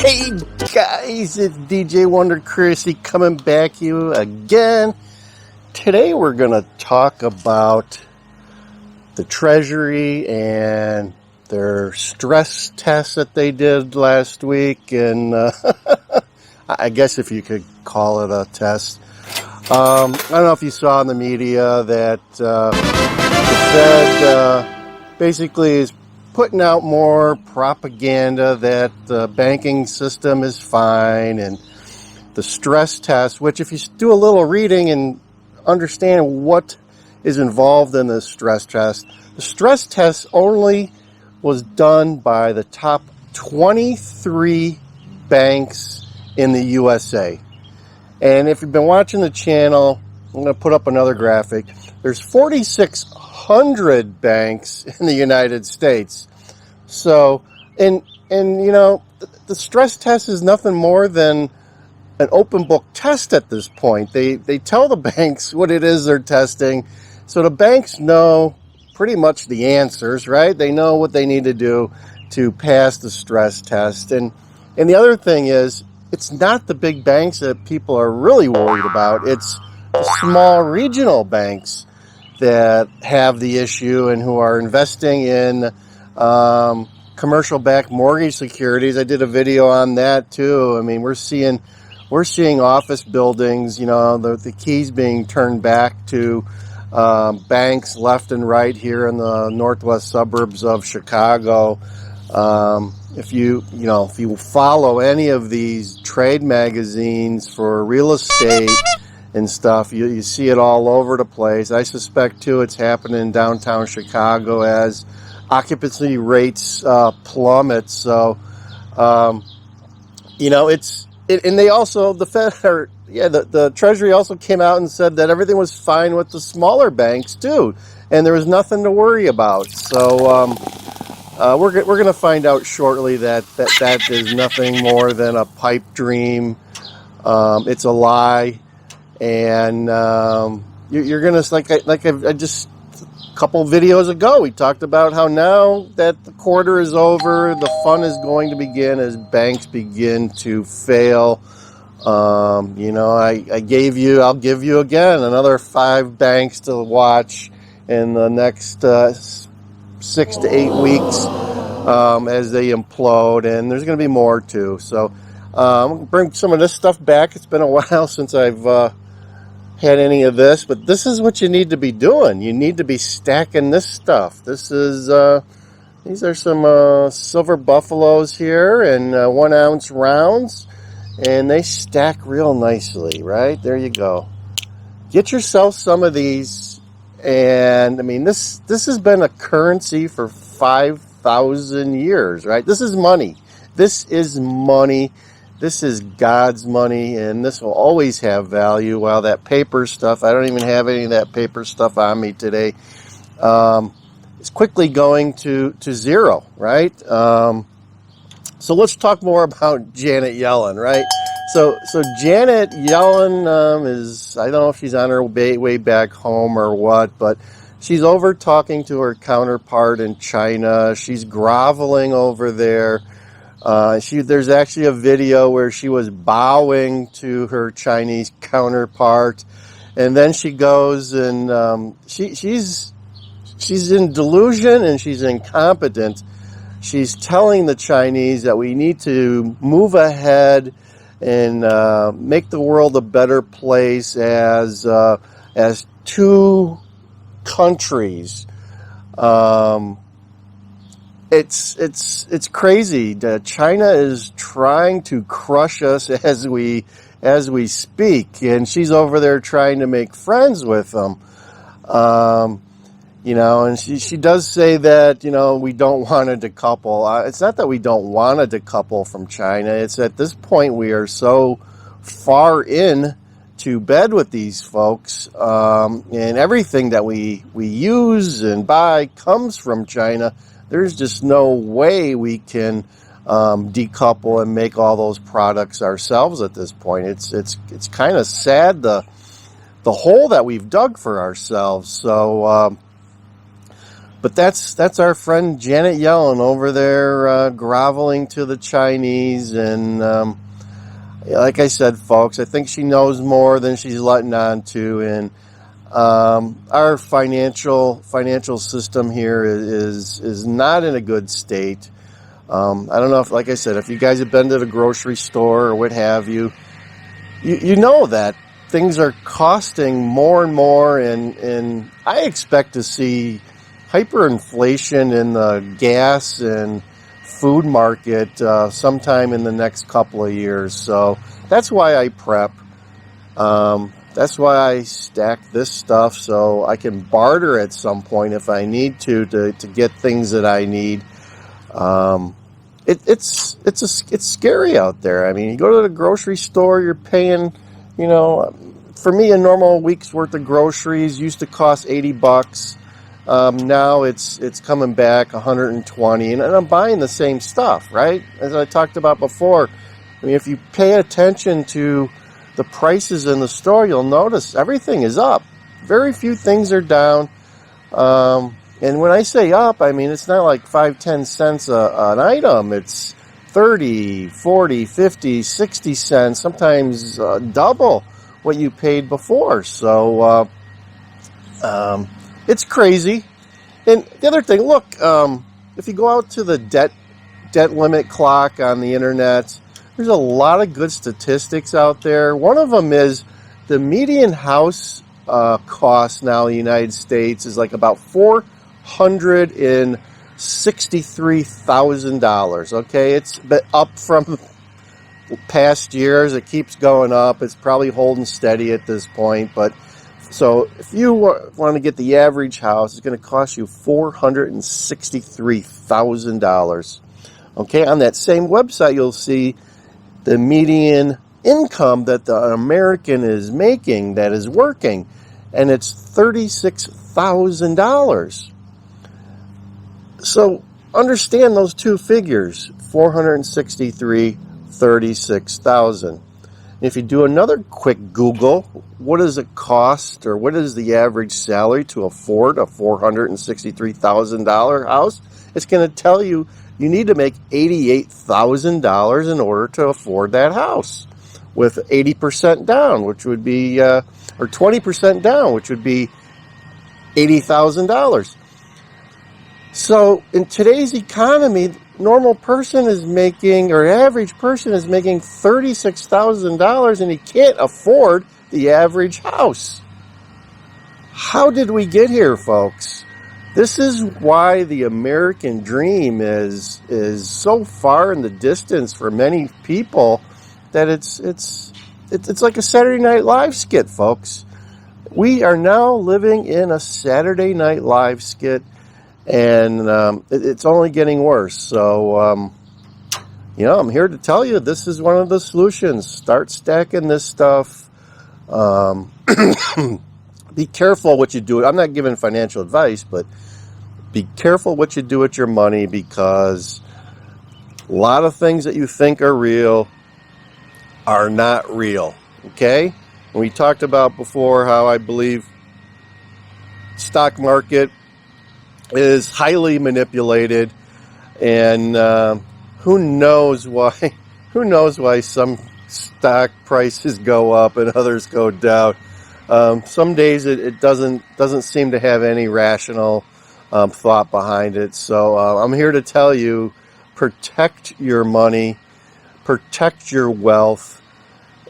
Hey guys, it's DJ Wonder Chrissy coming back to you again. Today we're going to talk about the Treasury and their stress test that they did last week, and I guess if you could call it a test. I don't know if you saw in the media that the Fed basically is putting out more propaganda that the banking system is fine, and the stress test, which if you do a little reading and understand what is involved in the stress test, the stress test only was done by the top 23 banks in the USA. And if you've been watching the channel, I'm going to put up another graphic. There's 4,600 banks in the United States. So, and you know, the stress test is nothing more than an open book test at this point. They tell the banks what it is they're testing. So the banks know pretty much the answers, right? They know what they need to do to pass the stress test. And the other thing is, it's not the big banks that people are really worried about. It's the small regional banks that have the issue and who are investing in commercial-backed mortgage securities. I did a video on that too. I mean, we're seeing office buildings, you know, the keys being turned back to banks left and right here in the northwest suburbs of Chicago. If you follow any of these trade magazines for real estate and stuff, you see it all over the place. I suspect too it's happening in downtown Chicago as occupancy rates plummet. So, and they also, the Fed, the Treasury also came out and said that everything was fine with the smaller banks too, and there was nothing to worry about. So, we're going to find out shortly that is nothing more than a pipe dream. It's a lie, and you're going to, like I just a couple videos ago, we talked about how now that the quarter is over, the fun is going to begin as banks begin to fail. I'll give you again another 5 banks to watch in the next 6 to 8 weeks as they implode, and there's going to be more too. So I'm going to bring some of this stuff back. It's been a while since I've had any of this, but this is what you need to be doing. You need to be stacking this stuff. This is these are some silver buffaloes here, and 1 ounce rounds, and they stack real nicely. Right there, you go. Get yourself some of these. And I mean, this has been a currency for 5,000 years, right? This is money. This is money. This is God's money, and this will always have value. While that paper stuff, I don't even have any of that paper stuff on me today. It's quickly going to zero, right? So let's talk more about Janet Yellen, right? So Janet Yellen is, I don't know if she's on her way back home or what, but she's over talking to her counterpart in China. She's groveling over there. There's actually a video where she was bowing to her Chinese counterpart, and then she goes and she's in delusion and she's incompetent. She's telling the Chinese that we need to move ahead and make the world a better place as 2 countries. It's crazy. China is trying to crush us as we speak, and she's over there trying to make friends with them. And she does say that, we don't want to decouple. It's not that we don't want to decouple from China. It's at this point we are so far in to bed with these folks, and everything that we use and buy comes from China. There's just no way we can decouple and make all those products ourselves at this point. It's kind of sad, the hole that we've dug for ourselves. So But that's our friend Janet Yellen over there groveling to the Chinese. And like I said, folks, I think she knows more than she's letting on to. And our financial system here is not in a good state. I don't know if, like I said, if you guys have been to the grocery store or what have you, you know that things are costing more and more, and I expect to see hyperinflation in the gas and food market sometime in the next couple of years. So that's why I prep. That's why I stack this stuff so I can barter at some point if I need to get things that I need. It's scary out there. I mean, you go to the grocery store, you're paying, for me, a normal week's worth of groceries used to cost $80. Now it's coming back 120, and I'm buying the same stuff, right? As I talked about before. I mean, if you pay attention to the prices in the store, you'll notice everything is up. Very few things are down. And when I say up, I mean, it's not like 5-10 cents an item. It's 30, 40, 50, 60 cents, sometimes double what you paid before. So it's crazy. And the other thing, look, if you go out to the debt limit clock on the internet, there's a lot of good statistics out there. One of them is the median house cost now in the United States is like about $463,000. Okay, it's been up from past years. It keeps going up. It's probably holding steady at this point. But so if you want to get the average house, it's going to cost you $463,000. Okay, on that same website, you'll see the median income that the American is making that is working, and it's $36,000. So understand those two figures, 463, 36,000. If you do another quick Google, what does it cost, or what is the average salary to afford a $463,000 house? It's going to tell you need to make $88,000 in order to afford that house, with 80% down, which would be, or 20% down, which would be $80,000. So in today's economy, normal person is making, or average person is making $36,000, and he can't afford the average house. How did we get here, folks? This is why the American dream is so far in the distance for many people that it's like a Saturday Night Live skit, folks. We are now living in a Saturday Night Live skit, and it's only getting worse. So, I'm here to tell you this is one of the solutions. Start stacking this stuff. Be careful what you do. I'm not giving financial advice, but be careful what you do with your money, because a lot of things that you think are real are not real. Okay? We talked about before how I believe stock market is highly manipulated, and who knows why some stock prices go up and others go down. Some days it doesn't seem to have any rational thought behind it. So I'm here to tell you, protect your money, protect your wealth,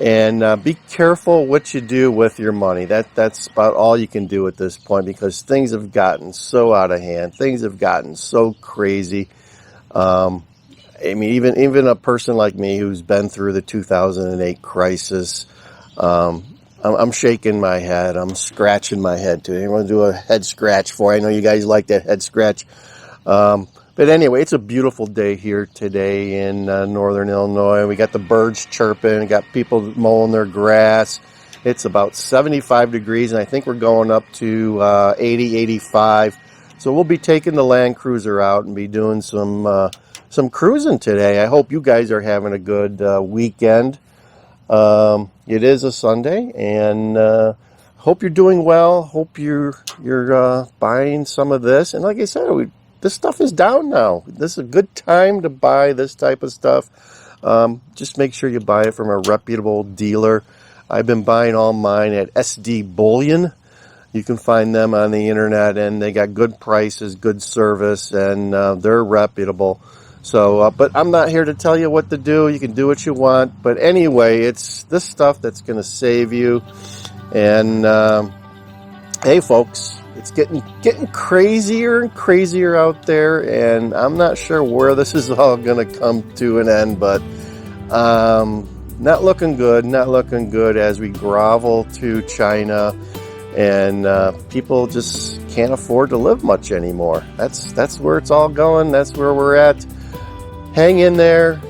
and be careful what you do with your money. That's about all you can do at this point, because things have gotten so out of hand. Things have gotten so crazy. I mean, even a person like me who's been through the 2008 crisis, I'm shaking my head. I'm scratching my head too. Anyone do a head scratch for? I know you guys like that head scratch. But anyway, it's a beautiful day here today in northern Illinois. We got the birds chirping, got people mowing their grass. It's about 75 degrees, and I think we're going up to 80, 85. So we'll be taking the Land Cruiser out and be doing some cruising today. I hope you guys are having a good weekend. It is a Sunday, and hope you're doing well. Hope you're buying some of this. And like I said, this stuff is down now. This is a good time to buy this type of stuff. Just make sure you buy it from a reputable dealer. I've been buying all mine at SD Bullion. You can find them on the internet, and they got good prices, good service, and they're reputable. So, but I'm not here to tell you what to do. You can do what you want. But anyway, it's this stuff that's going to save you. And hey, folks, it's getting crazier and crazier out there, and I'm not sure where this is all going to come to an end, but not looking good as we grovel to China, and people just can't afford to live much anymore. That's where it's all going. That's where we're at. Hang in there,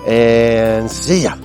and see ya.